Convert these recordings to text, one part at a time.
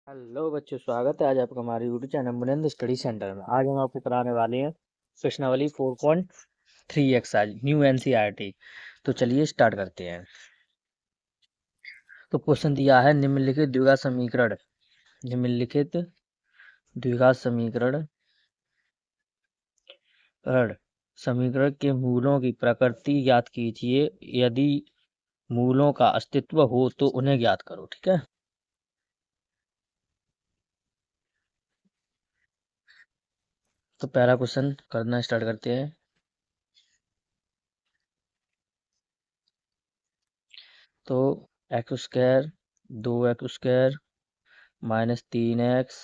Hello बच्चों, स्वागत है आज आपका हमारे यूट्यूब चैनल मुनिंद स्टडी सेंटर में। आज हम आपको कराने वाले हैं प्रश्नावली 4.3 एक्सरसाइज न्यू एनसीईआरटी। तो चलिए स्टार्ट करते हैं। तो क्वेश्चन दिया है निम्नलिखित द्विघात समीकरण समीकरण के मूलों की प्रकृति ज्ञात कीजिए। यदि मूलों का अस्तित्व हो तो उन्हें ज्ञात करो। ठीक है, तो पहला क्वेश्चन करना स्टार्ट करते हैं। तो x² 2x² -3x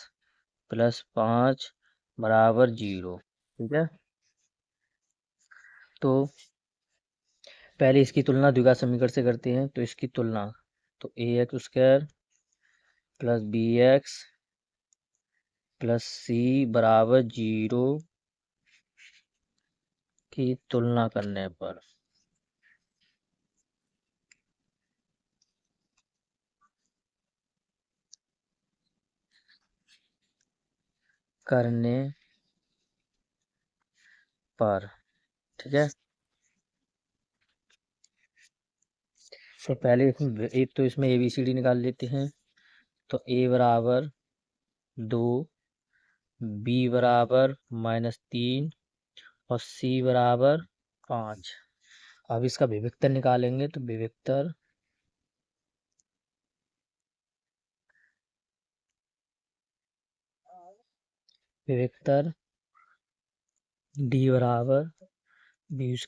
+5 बराबर 0। ठीक है, तो पहले इसकी तुलना द्विघात समीकरण से करते हैं। तो इसकी तुलना, तो ax² + bx + c बराबर 0 की तुलना करने पर ठीक है, तो पहले एक तो इसमें ABCD निकाल लेते हैं। तो a बराबर 2, b बराबर -3 और c बराबर 5। अब इसका विविक्तर निकालेंगे। तो विविक्तर d बराबर b² -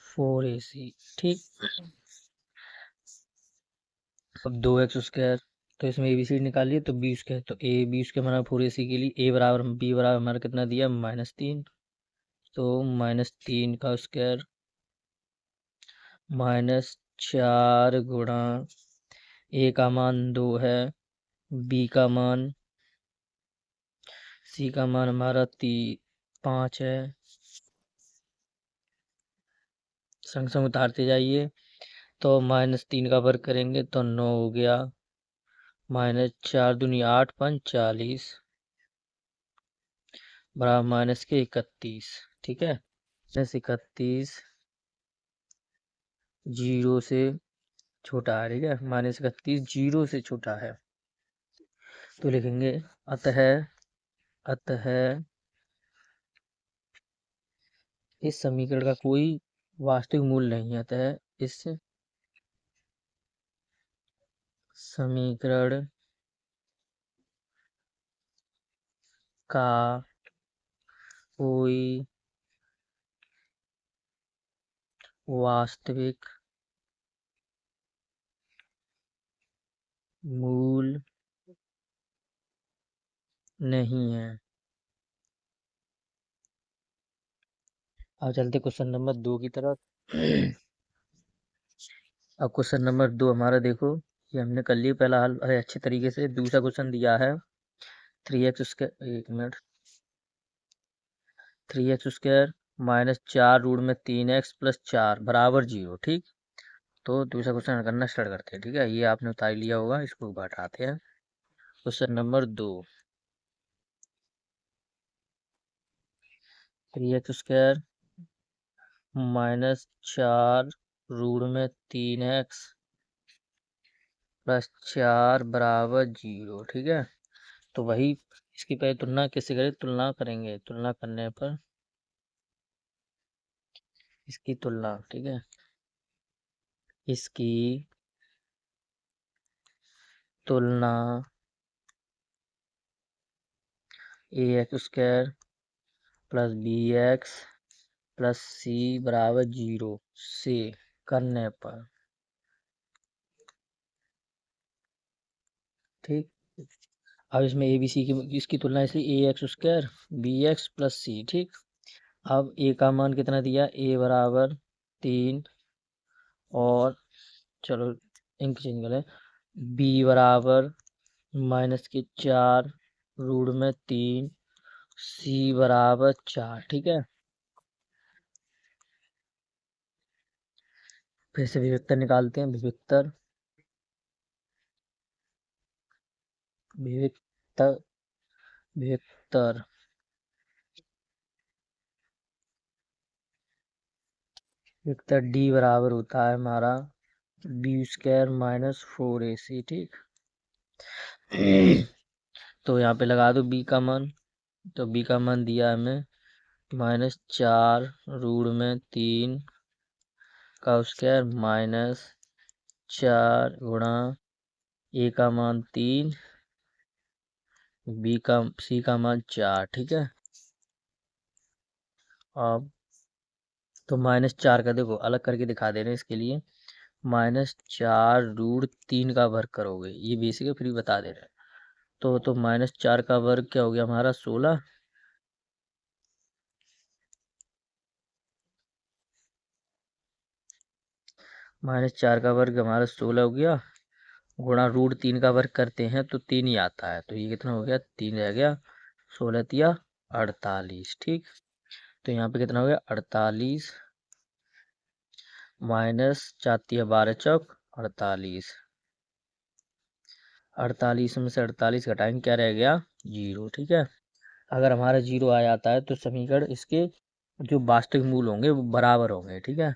4ac। ठीक, अब 2x², तो इसमें ABCD निकालिए। तो b², तो b² हमारा 4ac के लिए b बराबर हमारा कितना दिया -3। तो -3 का स्क्वायर -4 गुणा a का मान 2 है, b का मान, c का मान हमारा 5 है। संग संग उतारते जाइए। तो -3 का वर्ग करेंगे तो 9 हो गया, -4 दूनी 8 5 40 बराबर -31। ठीक है, -31 जीरो से छोटा है। ठीक है, -31 जीरो से छोटा है। तो लिखेंगे अतः इस समीकरण का कोई वास्तविक मूल नहीं है। अतः इस समीकरण का कोई वास्तविक मूल नहीं है। अब चलते क्वेश्चन नंबर 2 की तरफ। अब क्वेश्चन नंबर 2 हमारा देखो, ये हमने कर लिया पहला हल अच्छे तरीके से। दूसरा क्वेश्चन दिया है 3x², एक मिनट, 3x² -4√3x + 4 बराबर 0। ठीक, तो दूसरा क्वेश्चन करना स्टार्ट करते हैं। ठीक है, ये आपने उतार लिया होगा, इसको हटाते हैं। क्वेश्चन नंबर 2, 3x² -4√3x + 4 बराबर 0। ठीक है, तो वही इसकी पहले तुलना किससे करें, तुलना करेंगे। तुलना करने पर इसकी तुलना, ठीक है, इसकी तुलना ax² + bx + c बराबर 0 से करने पर, ठीक, अब इसमें ABC की इसकी तुलना इसलिए ax² bx + c। ठीक, अब a का मान कितना दिया, a बराबर 3 और चलो इंक चेंज करें, b बराबर -4√3 c बराबर 4। ठीक है, फिर से विविक्तर निकालते हैं। विविक्तर विविक्तर विविक्तर विविक्तर डी बराबर होता है हमारा b² - 4ac। ठीक। तो यहाँ पे लगा दो b का मान। तो b का मान दिया हमें -4√3 का स्क्वायर -4 गुणा a का मान 3, c का मान 4। ठीक है। अब तो -4 का देखो अलग करके दिखा दे रहे हैं इसके लिए। -4√3 का वर्ग करोगे, ये बेसिक है फिर भी बता दे रहे हैं। तो -4 का वर्ग क्या हो गया हमारा 16। -4 का वर्ग हमारा 16 हो गया, गुणा √3 का वर्ग करते हैं तो 3 ही आता है। तो ये कितना हो गया, 3 रह गया, 16 तिया 48। ठीक। तो यहाँ पे कितना हो गया 48 -4 तिया 12 चौक 48। 48 में से 48 घटाएंगे, क्या रह गया 0। ठीक है। अगर हमारा 0 आ जाता है तो समीकरण इसके जो वास्तविक मूल होंगे वो बराबर होंगे। ठीक है।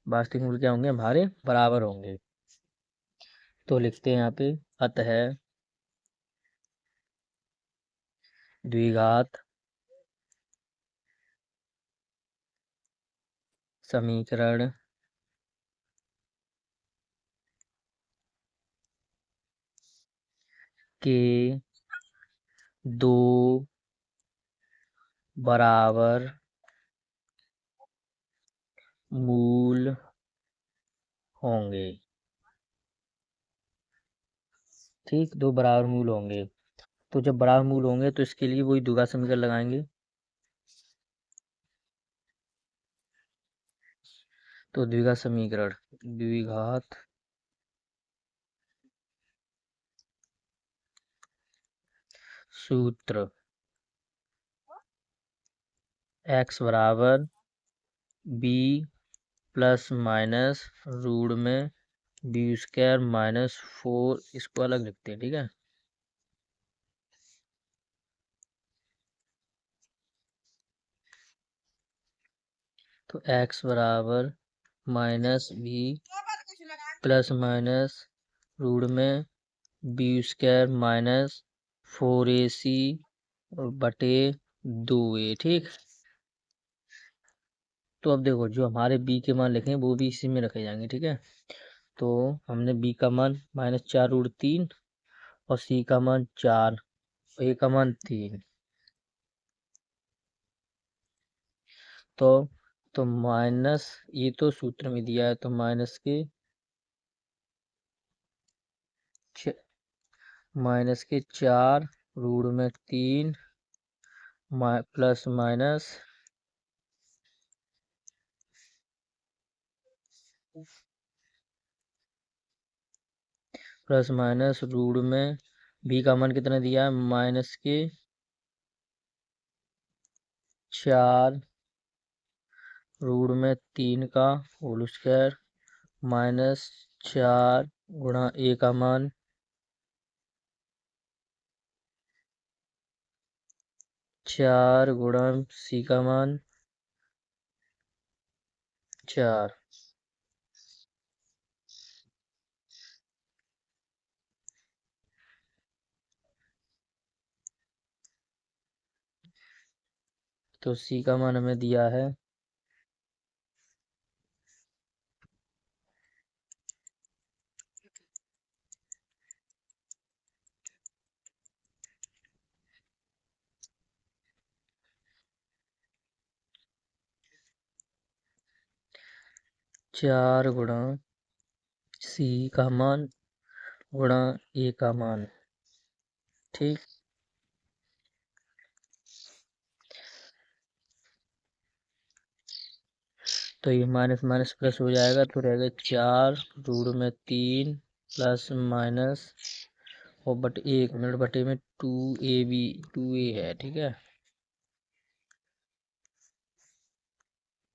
वास्तविक मूल क्या होंगे हमारे, बराबर होंगे। तो लिखते हैं यहाँ पे, अतः द्विघात समीकरण के दो बराबर मूल होंगे। ठीक। दो बराबर मूल होंगे। तो जब बराबर मूल होंगे तो इसके लिए वही द्विघात समीकरण लगाएंगे। तो द्विघात समीकरण, द्विघात सूत्र x बराबर b ±√b²-4, इसको अलग लिखते हैं। ठीक है। तो x बराबर -b +√b²-4ac बटे 2a। ठीक। तो अब देखो जो हमारे b के मान लिखे हैं वो भी इसी में रखे जाएंगे। ठीक है। तो हमने b का मान -4√3 और c का मान 4 और a का मान 3। तो माइनस, ये तो सूत्र में दिया है तो -4√3 प्लस माइनस रूट में b का मान कितना दिया है -4√3 का होल स्क्वायर -4 गुणा a का मान 4 गुणा c का मान 4। तो c का मान हमें दिया है 4 गुणा c का मान गुणा a का मान। ठीक। तो ये माइनस माइनस प्लस हो जाएगा तो रहेगा 4√3 प्लस माइनस और बटे 1 मिनट बटे में 2ab 2a है। ठीक है।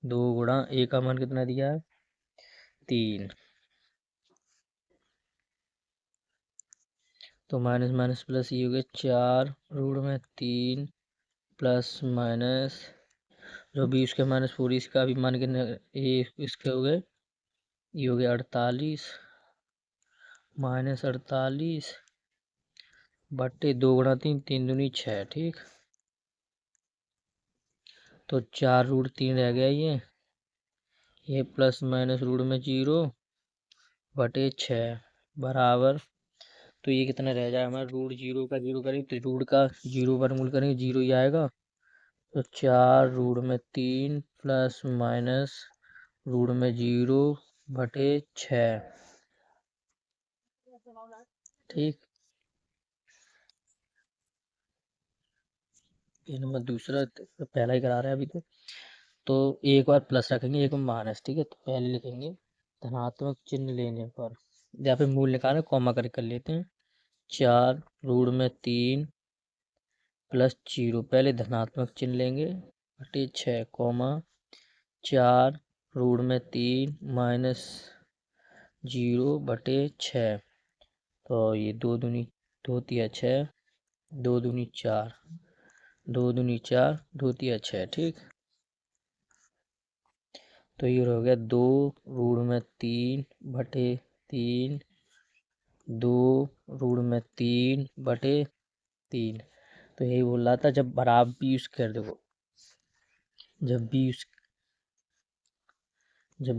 2 गुणा a का मान कितना दिया है 3। तो माइनस माइनस प्लस ये हो गया 4 रूट में 3 प्लस माइनस जो भी इसके माइनस 4 इसका भी मान के ये इसके हो गए, ये हो गया 48 माइनस 48 बट्टे 2 गुणा 3 3 दूनी 6। ठीक, तो 4 रूट 3 रह गया ये प्लस माइनस रूट में 0 बटे 6 बराबर, तो ये कितना रह जाएगा हमारा, रूट 0 का 0 करेंगे तो रूट का 0 वर्गमूल करेंगे 0 ही आएगा। तो 4 रूट में 3 प्लस माइनस रूट में 0 बटे 6। ठीक, ये नंबर दूसरा, पहला ही करा रहे हैं अभी तो एक बार प्लस रखेंगे एक बार माइनस। ठीक है, तो पहले लिखेंगे धनात्मक चिन्ह लेने पर, या फिर मूल निकालना कॉमा करके कर लेते हैं। 4 रूट में 3 प्लस 0, पहले धनात्मक चिन्ह लेंगे बटे 6 कॉमा 4 रूट में 3 माइनस 0 बटे 6। तो ये 2 दूनी 2 तिया 6, 2 दूनी 4, 2 दूनी 4, 2 तिया 6। ठीक, तो ये हो गया 2 रूट में 3 बटे 3, 2 रूट में 3 बटे 3। तो यही बोल रहा था, जब बराबर बी स्क्वायर, देखो जब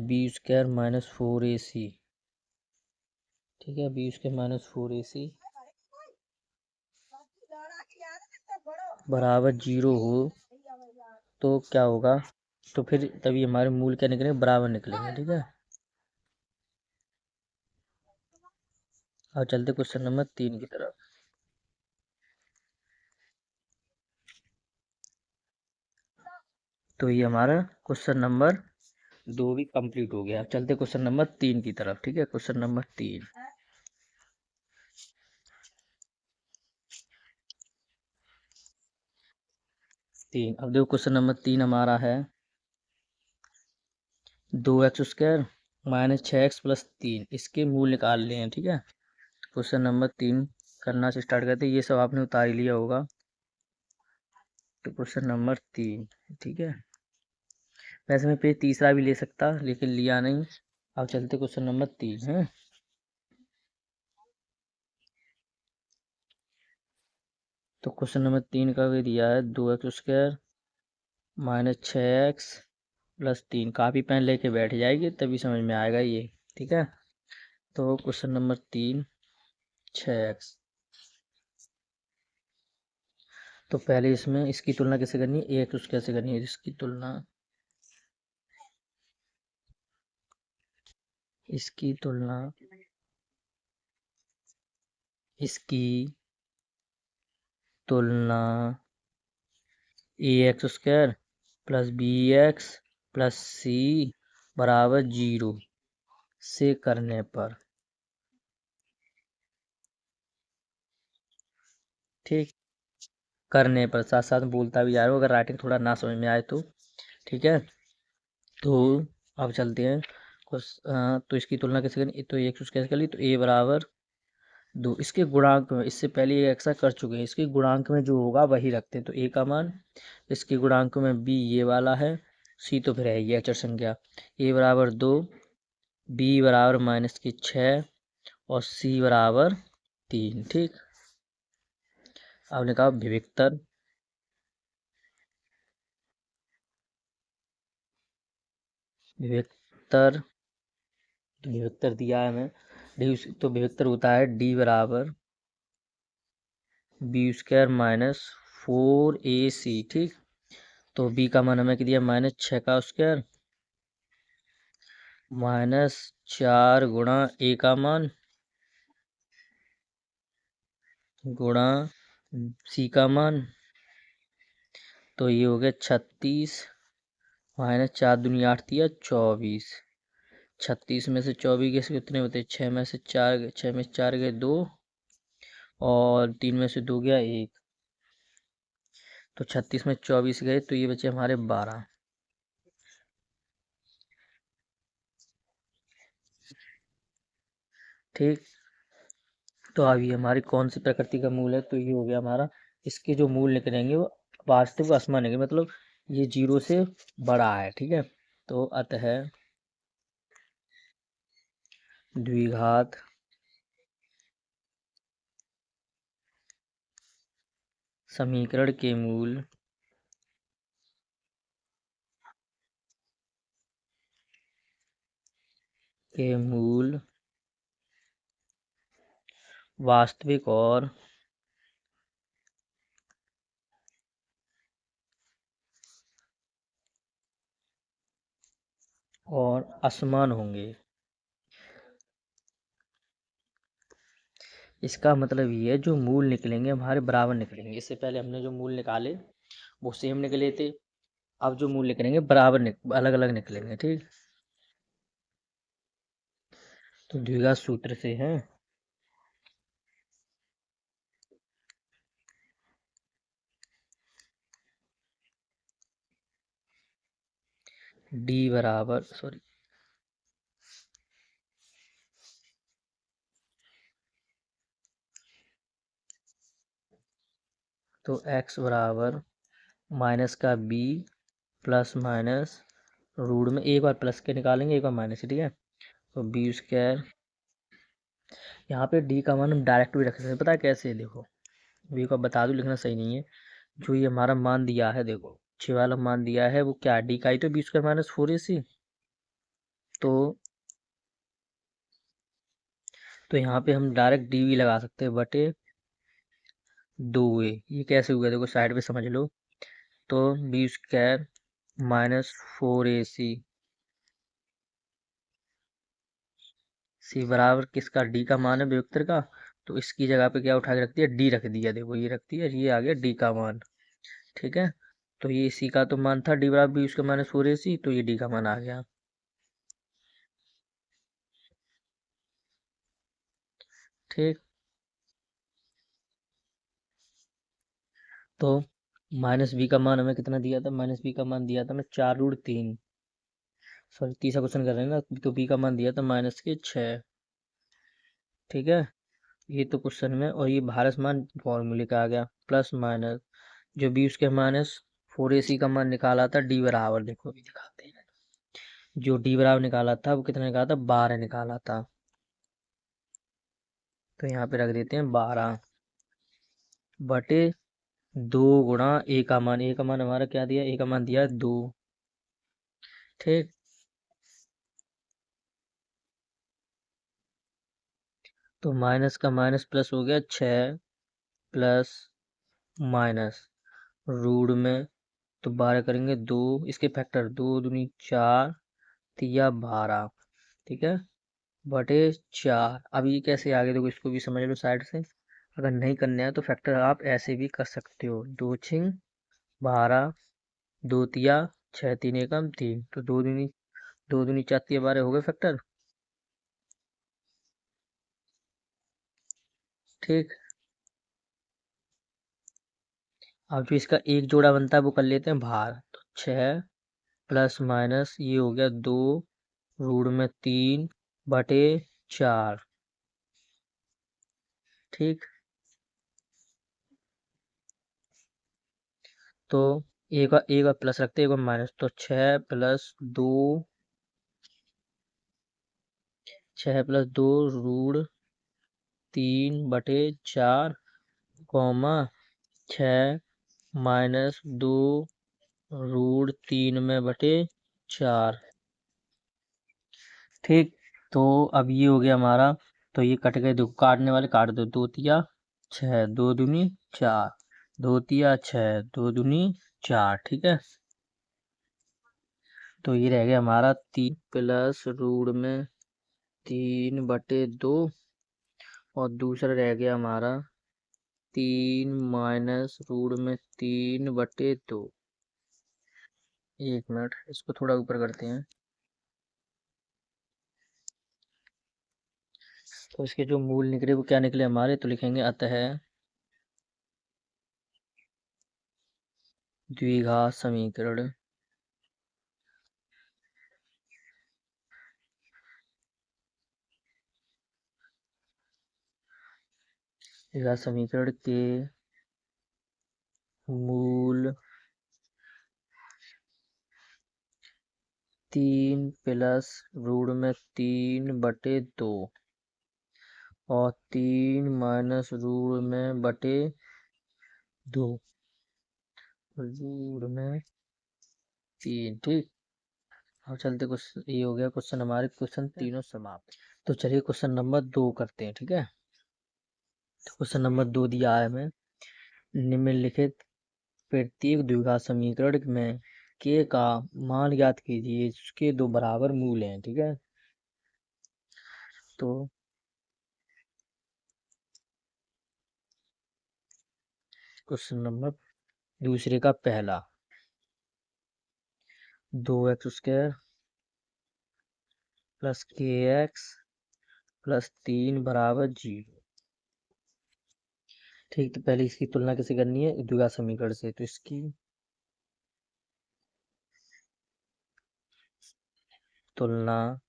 बी स्क्वायर माइनस 4ac, ठीक है, बी स्क्वायर माइनस 4ac बराबर 0 हो तो क्या होगा, तो फिर तभी हमारे मूल क्या निकलेंगे, बराबर निकलेंगे। ठीक है, अब चलते क्वेश्चन नंबर 3 की तरफ। तो ये हमारा क्वेश्चन नंबर 2 भी कंप्लीट हो गया। अब चलते क्वेश्चन नंबर 3 की तरफ। ठीक है, क्वेश्चन नंबर 3। अब देखो क्वेश्चन नंबर 3 हमारा है 2x² माइनस 6x प्लस 3, इसके मूल निकाल लिए हैं। ठीक है, क्वेश्चन नंबर 3 करना से स्टार्ट करते हैं। ये सब आपने उतार लिया होगा। तो क्वेश्चन नंबर 3, ठीक है, वैसे मैं पेज तीसरा भी ले सकता लेकिन लिया नहीं। अब चलते क्वेश्चन नंबर 3 है। तो क्वेश्चन नंबर 3 का भी दिया है 2x² minus 6x plus 3। Copy pen लेके बैठ जाएगी तभी समझ में आएगा ये। ठीक है, तो क्वेश्चन नंबर 3 6x। तो पहले इसमें इसकी तुलना कैसे करनी है, एक उसके कैसे करनी है, इसकी तुलना इसकी तुलना इसकी तुलना ax² plus bx plus c बराबर 0 से करने पर, ठीक, करने पर साथ साथ बोलता भी जा रहा हूँ अगर राइटिंग थोड़ा ना समझ में आए तो। ठीक है, तो अब चलते हैं तो इसकी तुलना कैसे करनी, तो एक कैसे कर ली, तो a बराबर 2, इसके गुणांक में इससे पहले ये ऐसा कर चुके हैं, इसके गुणांक में जो होगा वही रखते हैं। तो a का मान, इसके गुणांक में b ये वाला है, c तो फिर है ये अचर संख्या। a बराबर 2, b बराबर माइनस की 6 और c बराबर 3। ठीक, आपने कहा विविक्तर विविक्तर तो विविक्तर दिया है हमें डी, तो विविक्तर होता है d बराबर b² माइनस 4ac। ठीक, तो b का मान हमें दिया माइनस 6 का स्क्वायर माइनस 4 गुणा a का मान गुणा c का मान, तो ये हो गया 36 माइनस 4 दूनी 8 दिया 24। 36 में से 24 गए कितने होते, 6 में से 4 गए, 6 में से 4 गए 2 और 3 में से 2 गया 1। तो 36 में 24 गए तो ये बचे हमारे 12। ठीक। तो अब ये हमारी कौन सी प्रकृति का मूल है, तो ये हो गया हमारा, इसके जो मूल निकलेंगे वो वास्तविक असमान निकलेंगे, मतलब ये 0 से बड़ा है। ठीक है, तो अतः द्विघात समीकरण के मूल वास्तविक और असमान होंगे। इसका मतलब ये है, जो मूल निकलेंगे हमारे बराबर निकलेंगे। इससे पहले हमने जो मूल निकाले वो सेम निकले थे, अब जो मूल निकलेंगे बराबर अलग अलग निकलेंगे। ठीक, तो द्विघात सूत्र से है डी बराबर, सॉरी, तो x बराबर माइनस का b प्लस माइनस रूट में एक बार प्लस के निकालेंगे, एक बार माइनस के। ठीक है, तो बी स्क्वायर, यहाँ पे डी का मान हम डायरेक्ट भी रख सकते हैं। पता है कैसे, देखो वी को बता दूं, लिखना सही नहीं है। जो ये हमारा मान दिया है, देखो 6 वाला मान दिया है, वो क्या है, डी का ही तो बी स्क्वायर माइनस 4ac। तो यहाँ पे हम डायरेक्ट डी वी लगा सकते हैं बटे 2a। ये कैसे हुआ, देखो साइड पे समझ लो। तो बी स्क्वायर माइनस 4ac, सी बराबर किसका, डी का मान है वियुक्तर का। तो इसकी जगह पे क्या उठा के रख दिया, डी रख दिया। देखो ये रख दिया, ये आ गया डी का मान। ठीक है, तो ये सी का तो मान था डी बराबर बी उसका माइनस 4ac, तो ये डी का मान आ गया। ठीक, तो माइनस बी का मान हमें कितना दिया था, माइनस बी का मान दिया था हमें 4√3, सॉरी तीसरा क्वेश्चन कर रहे हैं ना, तो बी का मान दिया था माइनस के 6। ठीक है, ये तो क्वेश्चन में, और ये भारत मान फॉर्मूले का आ गया, प्लस माइनस जो बी उसके माइनस 4ac का मान निकाला था डी बराबर, देखो अभी दिखाते हैं। जो डी बराबर निकाला था वो कितना निकाला था, 12 निकाला था। तो यहाँ पे रख देते हैं 12 बटे 2 गुणा ए का मान, ए का मान हमारा क्या दिया, ए का मान दिया 2। ठीक, तो माइनस का माइनस प्लस हो गया 6 प्लस माइनस रूट में, तो 12 करेंगे 2, इसके फैक्टर 2 दूनी 4 तिया 12। ठीक है, बटे 4। अब ये कैसे आगे, देखो इसको भी समझ लो साइड से। अगर नहीं करना है तो फैक्टर आप ऐसे भी कर सकते हो, 2×6 12, 2 तिया 6 3 एकम 3, तो 2 दूनी 4 तिया 12 हो गए फैक्टर। ठीक, अब जो इसका एक जोड़ा बनता है वो कर लेते हैं बाहर, तो 6 प्लस माइनस ये हो गया 2 रूट में 3 बटे 4। ठीक, तो एक बार प्लस रखते हैं, एक बार माइनस, तो 6 प्लस 2 रूट 3/4, कॉमा 6 - 2 रूट 3/4। ठीक, तो अब ये हो गया हमारा, तो ये कट गए, देखो काटने वाले काट दो, 2 तिया 6, 2 दूनी 4, 2 तिया 6, 2 दूनी 4। ठीक है, तो ये रह गया हमारा 3 प्लस रूट में 3/2, और दूसरा रह गया हमारा 3 - रूट में 3/2। एक मिनट, इसको थोड़ा ऊपर करते हैं। तो इसके जो मूल निकले वो क्या निकले हमारे, तो लिखेंगे अतः द्विघात समीकरण द्विघात समीकरण के मूल 3 प्लस √3/2 और 3 माइनस √2 √3। ठीक। अब चलते कुछ ये हो गया क्वेश्चन, हमारे क्वेश्चन तीनों समाप्त। तो चलिए क्वेश्चन नंबर 2 करते हैं। ठीक है, तो क्वेश्चन नंबर 2 दिया है हमें, निम्नलिखित प्रत्येक द्विघात समीकरण में के का मान ज्ञात कीजिए जिसके दो बराबर मूल हैं। ठीक है, तो क्वेश्चन नंबर दूसरे का पहला, 2x² प्लस kx प्लस 3 बराबर 0। ठीक, तो पहले इसकी तुलना कैसे करनी है, द्विघात समीकरण से। तो इसकी तुलना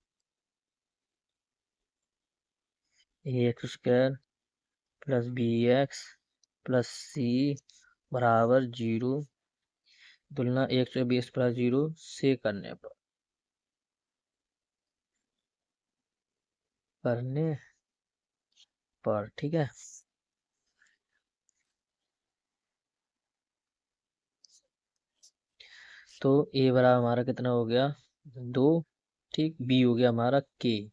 ax² plus bx plus c बराबर 0, तुलना x और bx प्लस 0 से करने पर। ठीक है, तो a बराबर हमारा कितना हो गया 2। ठीक, b हो गया हमारा k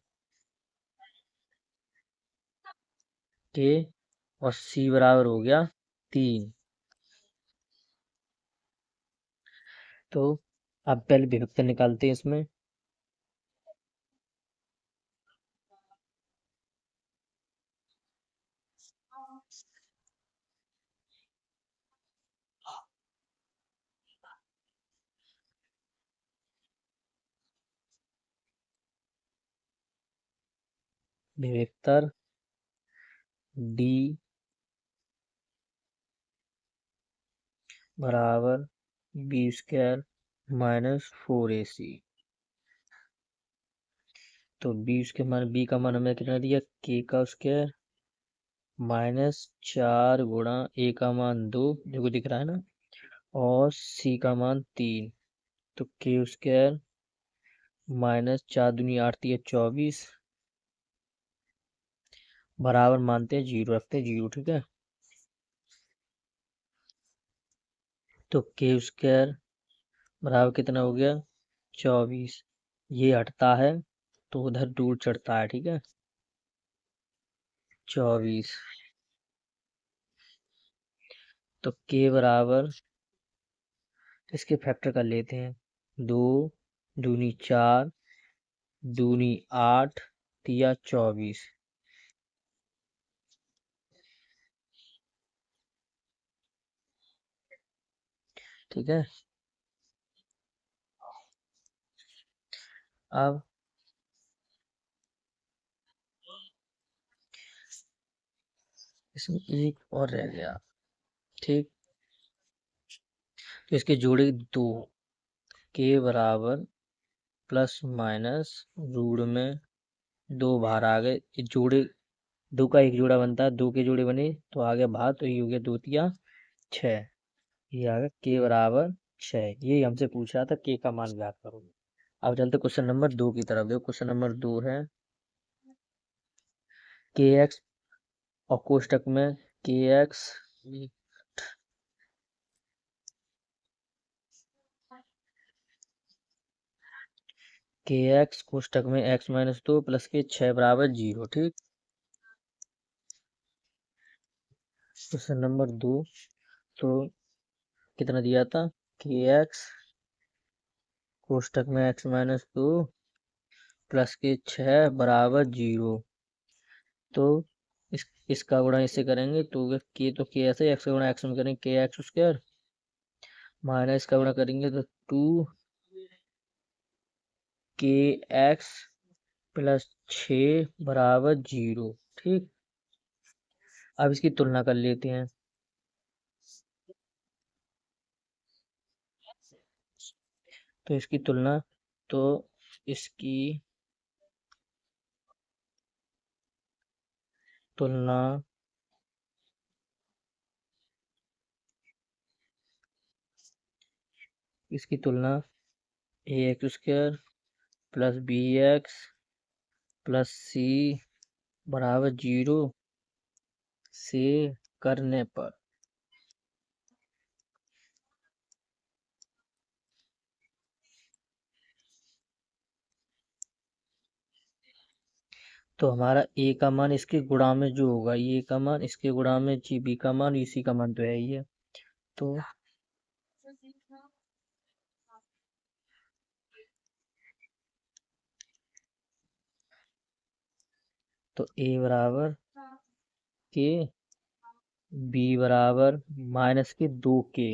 और c बराबर हो गया 3। तो अब पहले विभक्ति निकालते हैं इसमें। विभक्तर d बराबर b² माइनस 4ac। तो b का मान हमें कितना दिया, k का स्क्वायर माइनस 4 गुणा a का मान 2 जो को दिख रहा है ना, और c का मान 3। तो k² माइनस 4 दूनी 8 3 24 बराबर मानते हैं 0, रखते हैं 0। ठीक है, तो k² बराबर कितना हो गया 24। ये हटता है तो उधर दूर चढ़ता है। ठीक है, 24। तो k बराबर, इसके फैक्टर कर लेते हैं, 2 दूनी 4 दूनी 8 तिया 24। ठीक है, अब इसमें एक और रह गया। ठीक, तो इसके जोड़े 2, k बराबर प्लस माइनस √2 बाहर आ गए। ये जोड़े 2 का एक जोड़ा बनता है, 2 के जोड़े बने तो आ गया बाहर, तो ये हो गया 2 तिया 6। ये आ गया k बराबर 6। ये हमसे पूछ रहा था k का मान ज्ञात करो। अब चलते क्वेश्चन नंबर 2 की तरफ। देखो क्वेश्चन नंबर 2 है, kx और कोष्टक में kx कोष्टक में x-2 प्लस के 6 बराबर 0। ठीक, क्वेश्चन नंबर 2, तो कितना दिया था, kx कोष्टक में x-2 प्लस के 6 बराबर 0। तो इसका गुणा इससे करेंगे तो के ऐसे एक्स का गुणा एक्स में करेंगे kx² माइनस का गुणा करेंगे तो 2 kx प्लस 6 बराबर 0। ठीक, अब इसकी तुलना कर लेते हैं। तो इसकी तुलना, तो इसकी तुलना इसकी तुलना a x square plus b x plus c बराबर 0 से करने पर तो हमारा ए का मान इसके गुणा में जो होगा, ये का मान इसके गुणा में जी बी का मान, इसी का मान तो है ही है। तो ए बराबर के, बी बराबर माइनस के 2 के,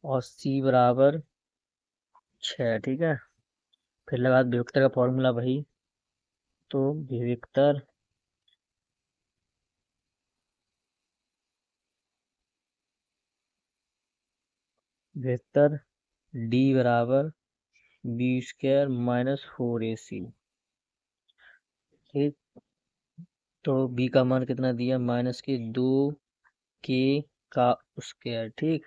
और सी बराबर 6। ठीक है, फिर लगा वेक्टर का फॉर्मूला वही। तो वेक्टर वेक्टर डी बराबर बी स्क्वायर माइनस 4ac। ठीक, तो बी का मान कितना दिया, -2 के का स्क्वायर। ठीक,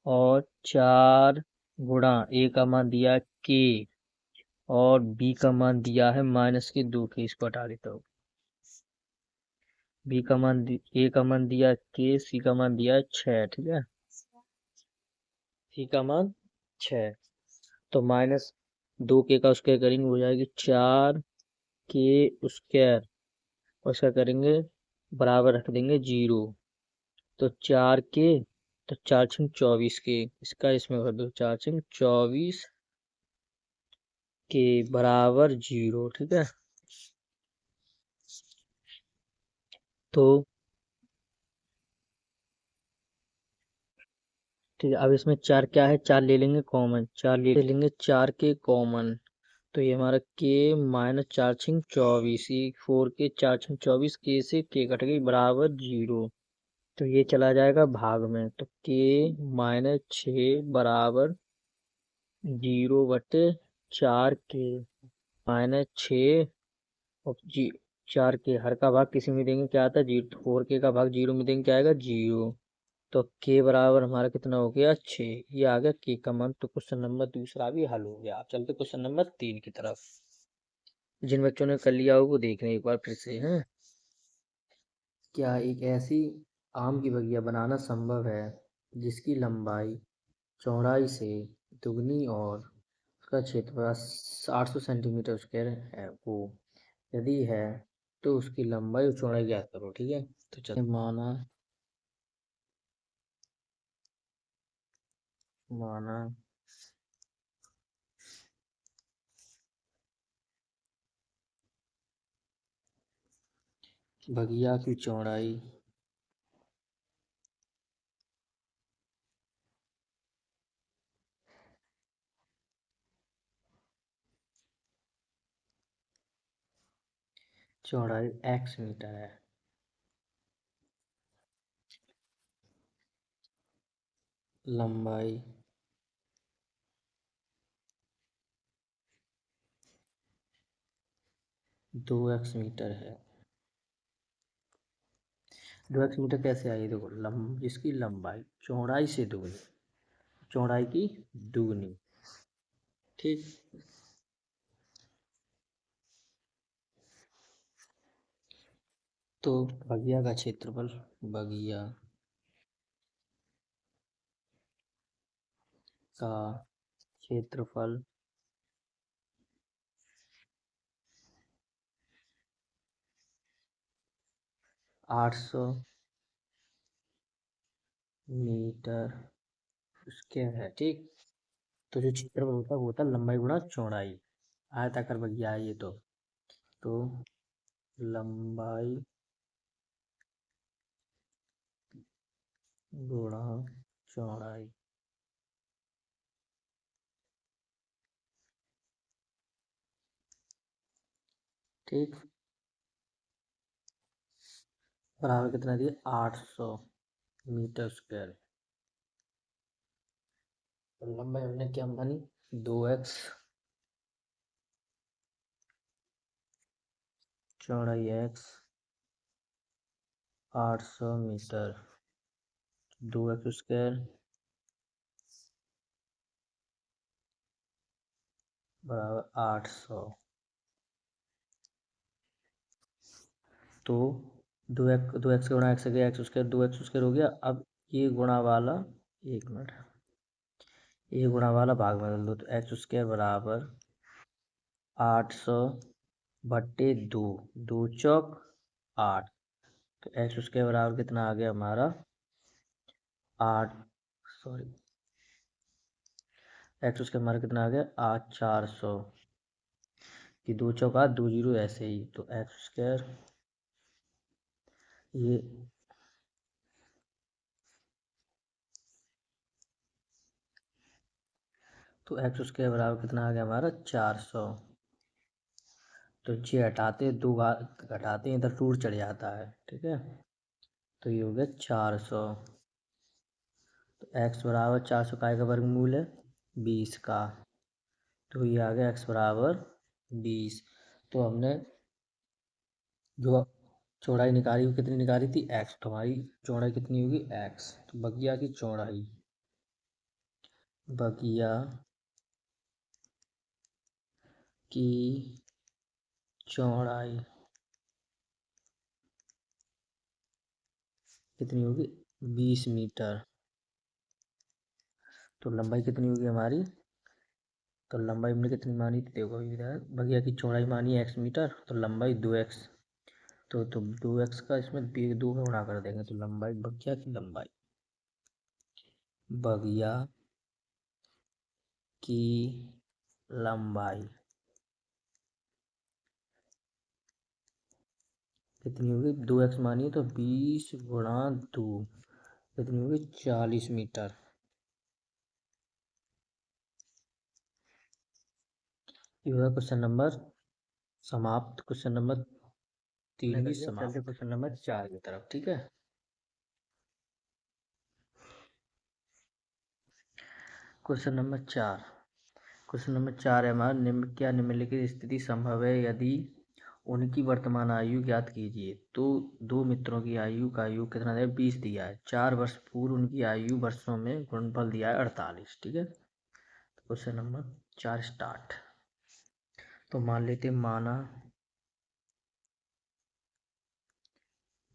और 4 गुणा ए का मान दिया के, और बी का मान दिया है -2 के, इसको हटा देता हूँ। बी का मान ए का मान दिया के, सी का मान दिया 6। ठीक है, सी का मान 6, तो -2 के का स्क्वायर करेंगे, हो जाएगी 4 के स्क्वायर, और इसका करेंगे बराबर रख देंगे 0। तो 4 के, तो 4×24 के, इसका इसमें भर दो, 4×24 के बराबर 0। ठीक है, तो ठीक है, अब इसमें 4 क्या है, 4 ले लेंगे कॉमन, 4 ले लेंगे 4 के कॉमन। तो ये हमारा के -4×24, 4 के 4×24, के से के कट गई बराबर 0। तो ये चला जाएगा भाग में, तो के -6 बराबर 0/4 के, -6 और 4 के हर का भाग किसी में देंगे क्या आता है, 0। 4 के का भाग 0 में देंगे क्या आएगा, 0। तो के बराबर हमारा कितना हो गया, 6। ये आ गया के का मान। तो क्वेश्चन नंबर दूसरा भी हल हो गया। आप चलते क्वेश्चन नंबर 3 की तरफ। जिन बच्चों ने कर लिया हो वो देख रहे हैं एक बार फिर से, हैं। क्या एक ऐसी आम की बगिया बनाना संभव है जिसकी लंबाई चौड़ाई से दुगनी और उसका क्षेत्रफल 800 सेंटीमीटर स्क्वायर है? वो यदि है तो उसकी लंबाई और चौड़ाई ज्ञात करो। ठीक है, तो चलिए माना माना बगिया की चौड़ाई x मीटर है। लंबाई 2x मीटर है। 2x मीटर कैसे आई, देखो जिसकी लंबाई चौड़ाई से दुगनी, चौड़ाई की दुगनी। ठीक, तो बगिया का क्षेत्रफल, बगिया का क्षेत्रफल 800 मीटर स्क्वायर है। ठीक, तो जो क्षेत्रफल होता है वो होता है लंबाई गुणा चौड़ाई। आयताकार बगिया है ये। तो लंबाई गुणा चौड़ाई। ठीक, बराबर कितना दिया, 800 मीटर स्क्वायर। तो लंबाई हमने क्या मानी, 2x, चौड़ाई x, 800 मीटर, 2x स्क्वायर बराबर 800। तो 2x गुणा एक्स गया, एक्स स्क्वायर 2x स्क्वायर हो गया। अब ये गुणा वाला, एक मिनट, ये गुणा वाला भाग में बदल दो, तो एक्स स्क्वायर बराबर 800/2, 2 चौक 8। तो एक्स स्क्वायर बराबर कितना आ गया हमारा 8, सॉरी, एक्स स्क्वायर हमारा कितना आ गया 400। कि 2 चौक 8, 2 जीरो ऐसे ही, तो एक्स स्क्वायर ये तो एक्स स्क्वायर बराबर कितना आ गया हमारा 400। तो ये हटाते दो घटाते इधर टूट चढ़ जाता है, ठीक है। तो ये हो गया 400। तो एक्स बराबर 400 का वर्गमूल है 20 का। तो ये आ गया एक्स बराबर 20। तो हमने जो चौड़ाई निकाली वो कितनी निकाली थी एक्स, तो हमारी चौड़ाई कितनी होगी एक्स। तो बगिया की चौड़ाई, बगिया की चौड़ाई कितनी होगी 20 मीटर। तो लंबाई कितनी होगी हमारी, तो लंबाई हमने कितनी मानी थी देखो इधर, बगिया की चौड़ाई मानी है x मीटर, तो लंबाई 2x। तो 2x का इसमें 2 में गुणा कर देंगे, तो लंबाई बगिया की लंबाई, बगिया की लंबाई कितनी होगी 2x मानिए, तो 20 × 2 कितनी होगी 40 मीटर। ये होगा क्वेश्चन नंबर समाप्त। क्वेश्चन नंबर 3 की समाप्त। क्वेश्चन नंबर 4 की तरफ, ठीक है। क्वेश्चन नंबर 4, क्वेश्चन नंबर 4 है हमारा, क्या निम्नलिखित स्थिति संभव है यदि उनकी वर्तमान आयु ज्ञात कीजिए। तो दो मित्रों की आयु का योग कितना है 20 दिया है, 4 वर्ष पूर्व उनकी आयु वर्षों में गुणनफल दिया है 48, ठीक है। Question number 4 start. तो मान लेते माना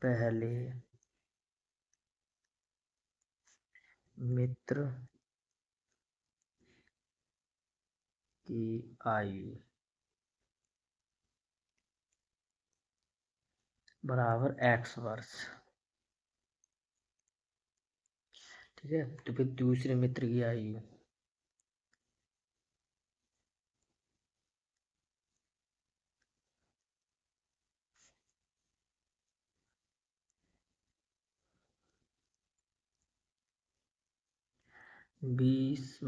पहले मित्र की आयु बराबर x वर्ष, ठीक है। तो फिर दूसरे मित्र की आयु 20 -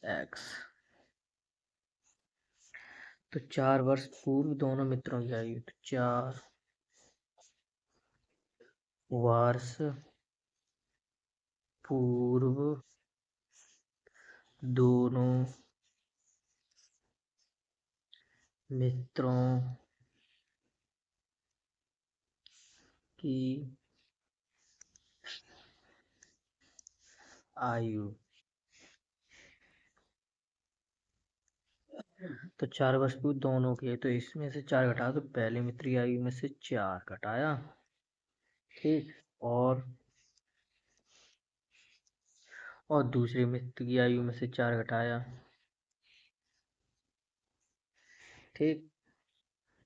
x। तो 4 वर्ष पूर्व दोनों मित्रों की आयु, तो 4 वर्ष पूर्व दोनों मित्रों की आयु। तो 4 वर्ष पूर्व दोनों की है, तो इसमें से 4 घटा, तो पहले मित्र की आयु में से 4 घटाया, ठीक। और दूसरे मित्र की आयु में से 4 घटाया, ठीक।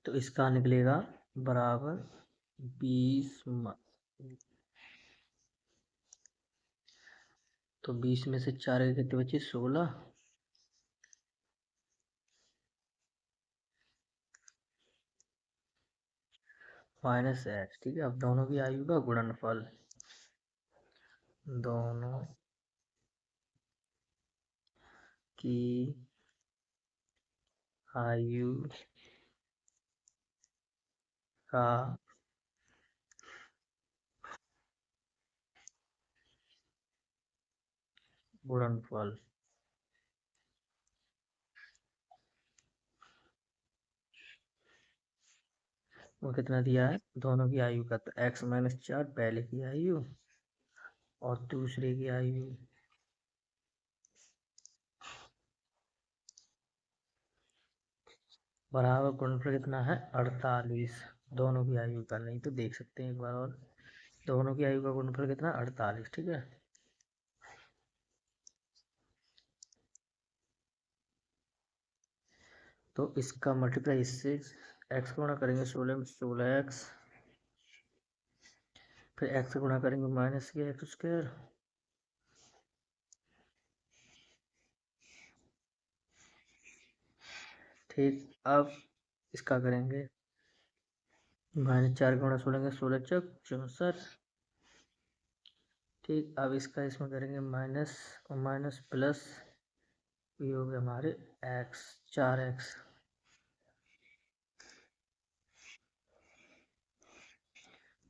तो इसका निकलेगा बराबर 20 तो 20 में से 4 के कितने बचे 16, -x, ठीक है। अब दोनों की आयु का गुणनफल, दोनों की आयु का गुणनफल, वो कितना दिया है दोनों की आयु का, तो x - 4 पहले की आयु और दूसरे की आयु बराबर गुणनफल कितना है 48। दोनों की आयु का, नहीं तो देख सकते हैं एक बार और। दोनों की आयु का गुणनफल कितना 48, ठीक है। तो इसका मल्टीप्लाई इससे, एक्स को गुणा करेंगे 16 में 16x, फिर एक्स से गुणा करेंगे माइनस के एक्स स्क्वायर, ठीक। अब इसका करेंगे -4 गुणा 16 के 16 चौक 64, ठीक। अब इसका इसमें करेंगे माइनस और माइनस प्लस, ये हो गया हमारे एक्स, 4x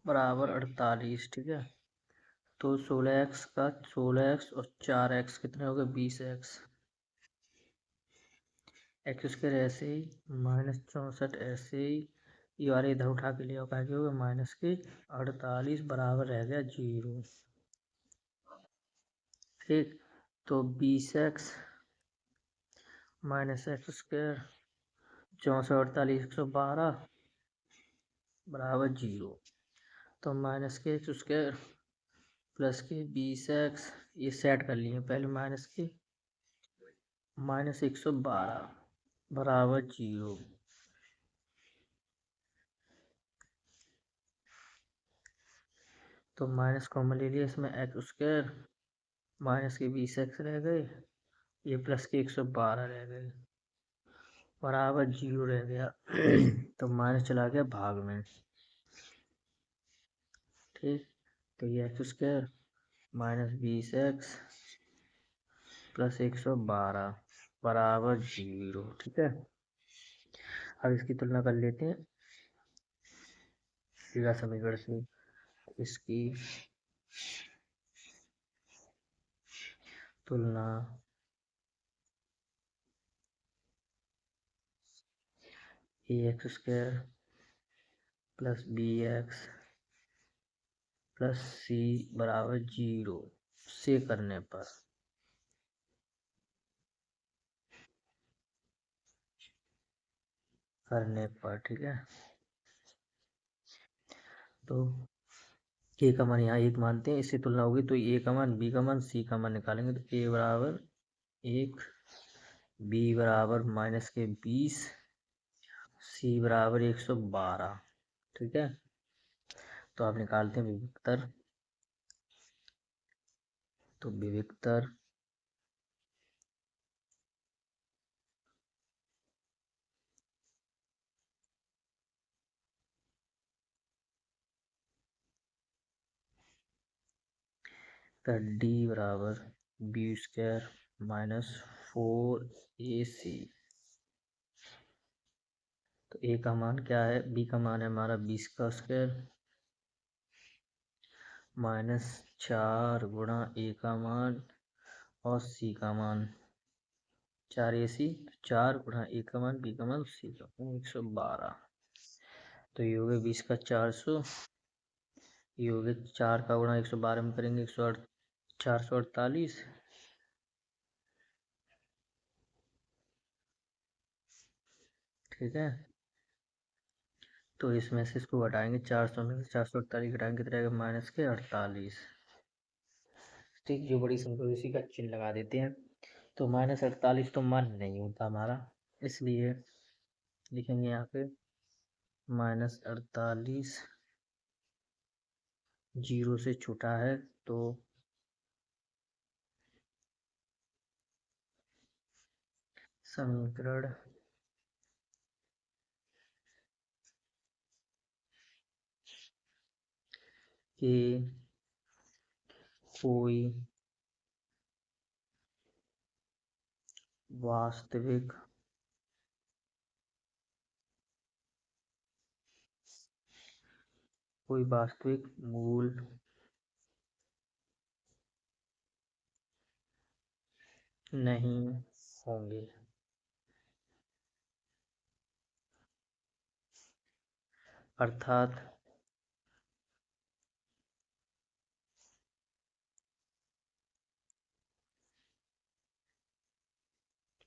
बराबर 48, ठीक है। तो 16x का 16x और 4x कितने हो गए 20x, एक्स स्क्वायर ऐसे ही, -64 ऐसे ही, ये वाले इधर उठा के ले आओ, क्या होगा माइनस के 48 बराबर रह गया 0, ठीक। तो 20x माइनस एक्स स्क्वायर, 64 48 112 बराबर 0। तो माइनस के एक्स स्क्वायर प्लस के 20x, ये सेट कर लिए पहले, माइनस के -112 बराबर 0। तो माइनस कॉमन ले लिया इसमें, एक्स स्क्वायर माइनस के 20x रह गए, ये प्लस के 112 रह गए बराबर 0 रह गया। तो माइनस चला गया भाग में, ठीक। तो ये एक्स स्क्वायर -20x प्लस 112 बराबर 0, ठीक है। अब इसकी तुलना कर लेते हैं सीधा समीकरण से। इसकी तुलना a x square plus b x plus c बराबर 0 से करने पर, ठीक है। तो ए का मान यहाँ 1 मानते हैं, इससे तुलना होगी तो ए का मान, बी का मान, सी का मान निकालेंगे। तो ए बराबर 1, बी बराबर -20, सी बराबर 112, ठीक है। तो आप निकालते हैं विविक्तर। तो विविक्तर का डी बराबर बी स्क्वायर -4ac। तो ए का मान क्या है, बी का मान है हमारा 20 का स्क्वायर -4 गुणा ए का मान और सी का मान 4ac, 4 गुणा ए का मान, बी का मान, सी का मान 112। तो ये हो गया 20 का 400, ये हो गया 4 का गुणा 112 में करेंगे 448, ठीक है। तो इसमें से इसको घटाएंगे, 400 में से 448 घटाएंगे कितना रहेगा -48, ठीक। जो बड़ी संख्या इसी का चिन्ह लगा देते हैं। तो -48 तो मान नहीं होता हमारा, इसलिए लिखेंगे यहाँ पे -48 0 से छोटा है, तो समीकरण के कोई वास्तविक मूल नहीं होंगे, अर्थात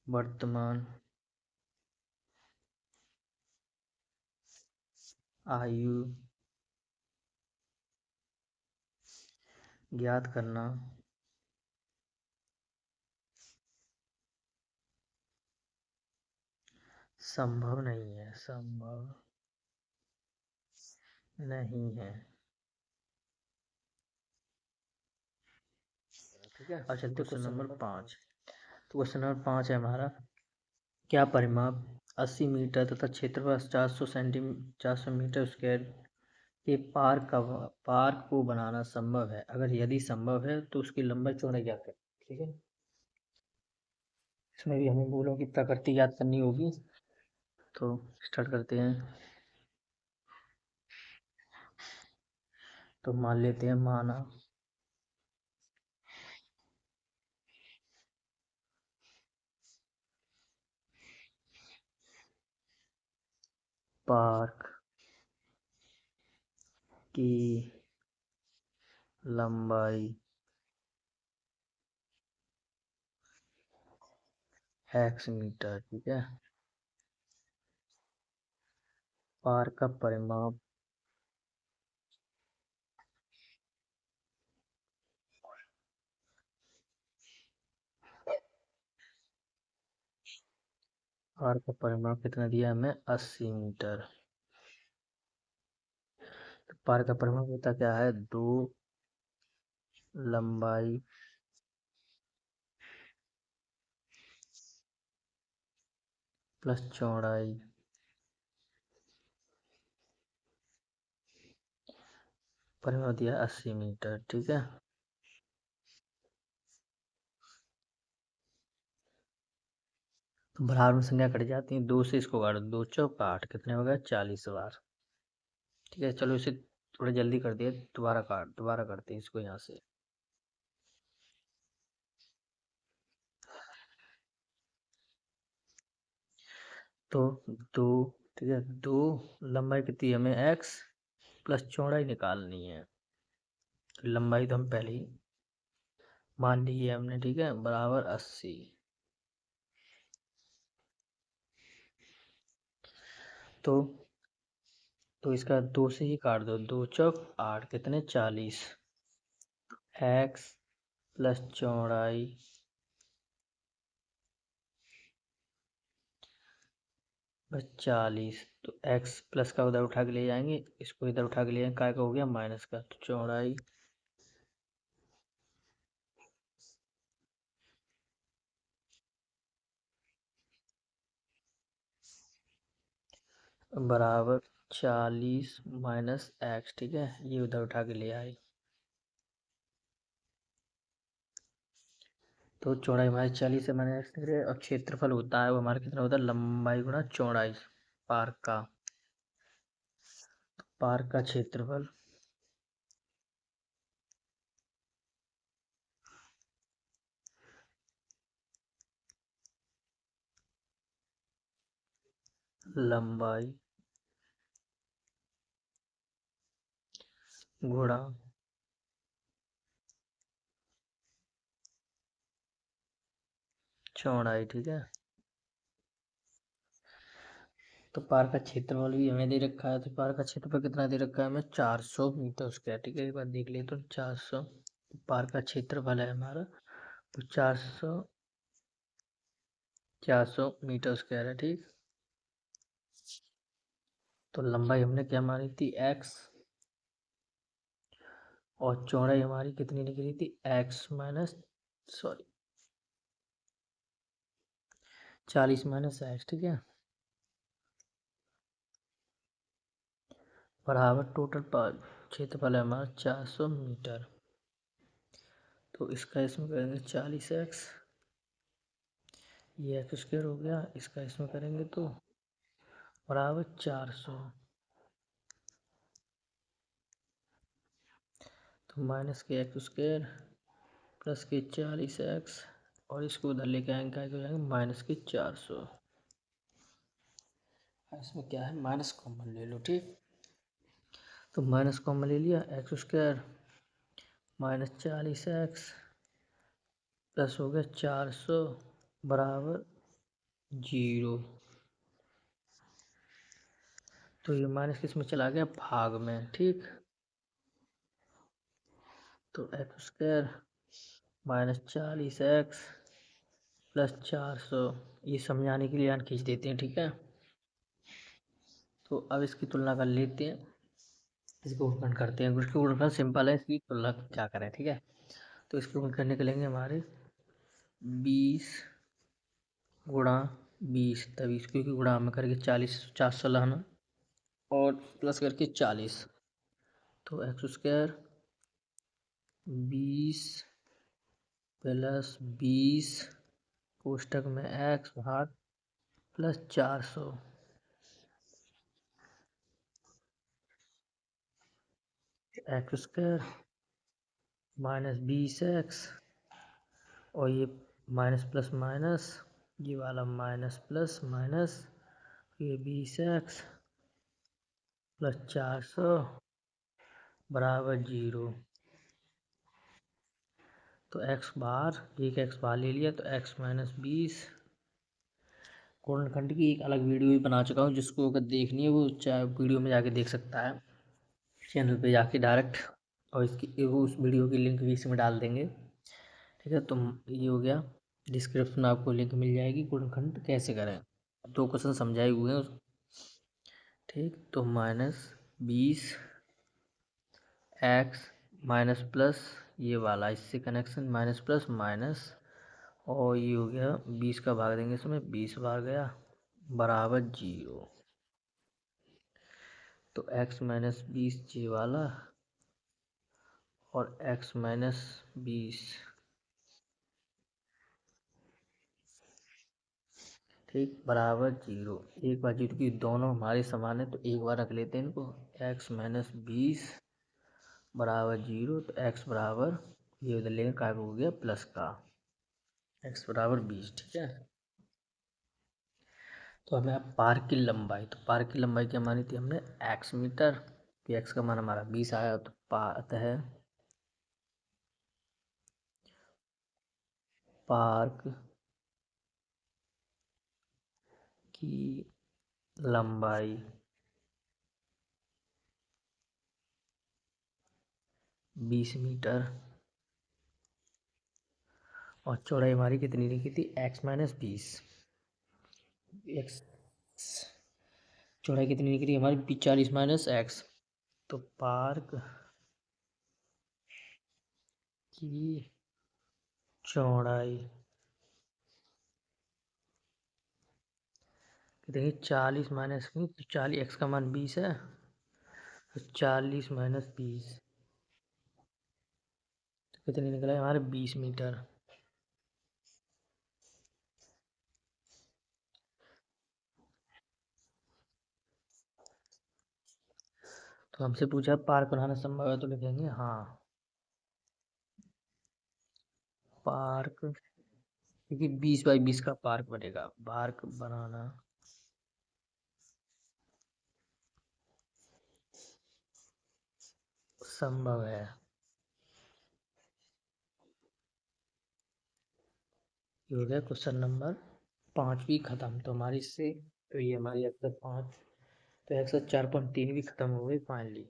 वर्तमान आयु ज्ञात करना संभव नहीं है, संभव नहीं है। ठीक है, और चलते क्वेश्चन नंबर 5। तो क्वेश्चन नंबर 5 है हमारा, क्या परिमाप 80 मीटर तथा क्षेत्रफल 400 मीटर स्क्वायर के पार्क को बनाना संभव है? अगर यदि संभव है तो उसकी लंबाई चौड़ाई क्या करें? ठीक है, इसमें भी हमें बोलों की प्रकृति याद करनी होगी। तो स्टार्ट करते हैं। तो मान लेते हैं, माना पार्क की लंबाई x मीटर। ठीक है, पार्क का परिमाप पार्क का परिमाप कितना दिया हमें? 80 मीटर। तो पार्क का परिमाप होता क्या है? 2 लंबाई प्लस चौड़ाई परिमाप दिया 80 मीटर। ठीक है, तो बराबर में संख्या कट जाती है, 2 से इसको काटो, 2 चौक 8, कितने हो गए? 40 बार। ठीक है, चलो इसे थोड़ा जल्दी कर दिया, दोबारा करते हैं इसको यहाँ से। तो 2, ठीक है, 2 लंबाई कितनी हमें? x प्लस चौड़ाई निकालनी है। तो लंबाई तो हम पहले ही मान ली है हमने। ठीक है, बराबर 80। तो इसका 2 से ही काट दो, 2 चौक 8, कितने? 40। x प्लस चौड़ाई बस 40। तो x प्लस का उधर उठा के ले जाएंगे, इसको इधर उठा के ले जाएंगे, काय का हो गया? माइनस का। तो चौड़ाई बराबर 40 माइनस x। ठीक है, ये उधर उठा के ले आए। तो चौड़ाई हमारी 40 है, मैंने x निकले, और क्षेत्रफल होता है वो हमारा कितना होता है? लंबाई गुणा चौड़ाई। पार्क का क्षेत्रफल लंबाई गुणा चौड़ाई। ठीक है, तो पार्क का क्षेत्रफल भी हमें दे रखा है। तो पार्क का क्षेत्रफल कितना दे रखा है हमें? 400 मीटर स्क्वायर। ठीक है, एक बार देख ले, तो 400 पार्क का क्षेत्रफल है हमारा। तो 400 मीटर स्क्वायर है। ठीक, तो लंबाई हमने क्या मानी थी? x, और चौड़ाई हमारी कितनी निकली थी? x minus, sorry, 40 minus x। ठीक है, बराबर टोटल क्षेत्रफल है हमारा 400 मीटर। तो इसका इसमें करेंगे 40x, ये एक्स स्क्वायर हो गया, इसका इसमें करेंगे तो बराबर 400। तो माइनस के एक्स स्क्वायर प्लस के 40x, और इसको उधर लेके आएंगे, क्या हो जाएंगे? माइनस के 400। इसमें क्या है? माइनस कॉमन ले लो। ठीक, तो माइनस कॉमन ले लिया, x square minus 40x plus हो गया 400 बराबर 0। तो ये माइनस किस में चला गया, भाग में, ठीक। तो x square minus 40x plus 400, ये समझाने के लिए यहाँ खींच देते हैं, ठीक है। तो अब इसकी तुलना कर लेते हैं, इसको गुणन करते हैं। इसकी गुणनखंड सिंपल है, इसकी तुलना क्या करें, ठीक है। तो इसको गुणनखंड निकलेंगे हमारे 20 गुणा 20, तभी क्योंकि गुणा में करके 40 400 लाना और प्लस करके 40, तो एक्स स्क्वायर 20 प्लस 20 कोष्टक में एक्स भाग plus 400, x square minus 20x और ये माइनस प्लस माइनस, ये वाला माइनस प्लस माइनस, ये 20x प्लस 400 बराबर 0। तो x बार, एक x बार ले लिया, तो x माइनस 20। गुणनखंड की एक अलग वीडियो भी बना चुका हूँ, जिसको अगर देखनी है वो चाहे वीडियो में जाके देख सकता है, चैनल पे जाके डायरेक्ट, और इसकी वो उस वीडियो की लिंक भी इसमें डाल देंगे, ठीक है। तो ये हो गया, डिस्क्रिप्शन में आपको लिंक मिल जाएगी, गुणनखंड कैसे करें। 2 क्वेश्चन समझाए हुए हैं ठीक। तो माइनस 20 एक्स माइनस प्लस, ये वाला इससे कनेक्शन माइनस प्लस माइनस, और ये हो गया 20 का भाग देंगे इसमें, 20 बार गया बराबर 0। तो एक्स माइनस 20 ये वाला और एक्स माइनस 20, ठीक, बराबर 0। एक बार 0 की दोनों हमारे समान है, तो एक बार रख लेते हैं इनको, एक्स माइनस 20 बराबर 0। तो एक्स बराबर, ये उधर लेंगे, का हो गया प्लस का, एक्स बराबर 20, ठीक है। तो हमें अब पार्क की लंबाई, तो पार्क की लंबाई क्या मानी थी हमने, एक्स मीटर, कि एक्स का मान हमारा 20 आया, तो पाता है पार्क की लंबाई 20 मीटर, और चौड़ाई हमारी कितनी लिखी थी, एक्स माइनस 20, एक्स चौड़ाई कितनी निकली हमारी, 40 माइनस एक्स। तो पार्क की चौड़ाई कितनी, 40 माइनस, 40, एक्स का मान 20 है, तो 40 माइनस 20, तो कितनी निकला है हमारे, 20 मीटर। तो हमसे पूछा पार्क बनाना संभव है, तो लिखेंगे हाँ, पार्क, क्योंकि 20 बाई 20 का पार्क बनेगा, पार्क बनाना संभव है। ये हो गया क्वेश्चन नंबर 5 भी खत्म। तो हमारी इससे, तो ये हमारी एक्सरसाइज 5, तो एक्सरसाइज 4.3 भी खत्म हो गई फाइनली।